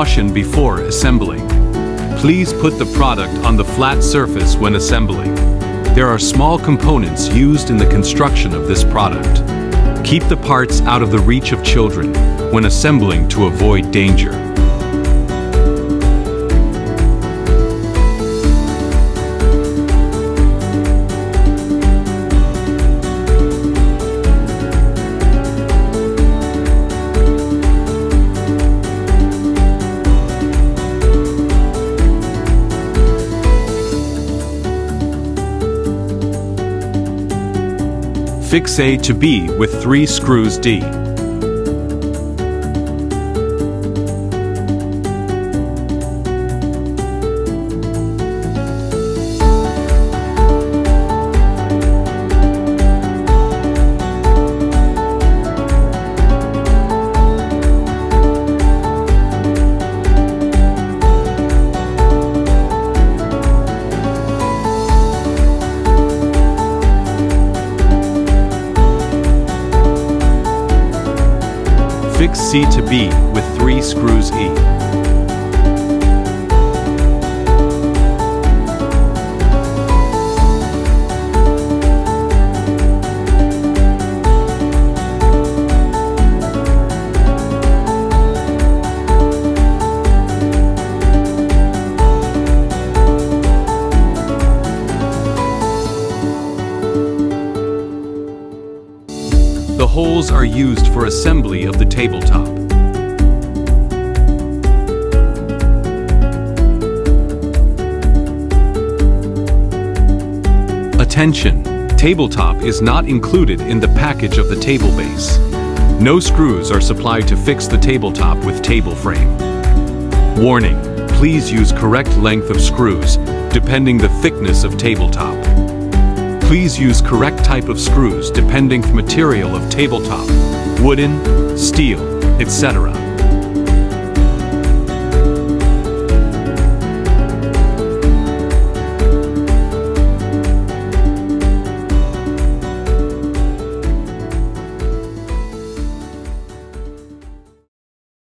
Caution before assembling. Please put the product on the flat surface when assembling. There are small components used in the construction of this product. Keep the parts out of the reach of children when assembling to avoid danger. Fix A to B with 3 screws D. Fix C to B with 3 screws E. The holes are used for assembly of the tabletop. Attention! Tabletop is not included in the package of the table base. No screws are supplied to fix the tabletop with table frame. Warning! Please use correct length of screws, depending the thickness of tabletop. Please use correct type of screws depending the material of tabletop, wooden, steel, etc.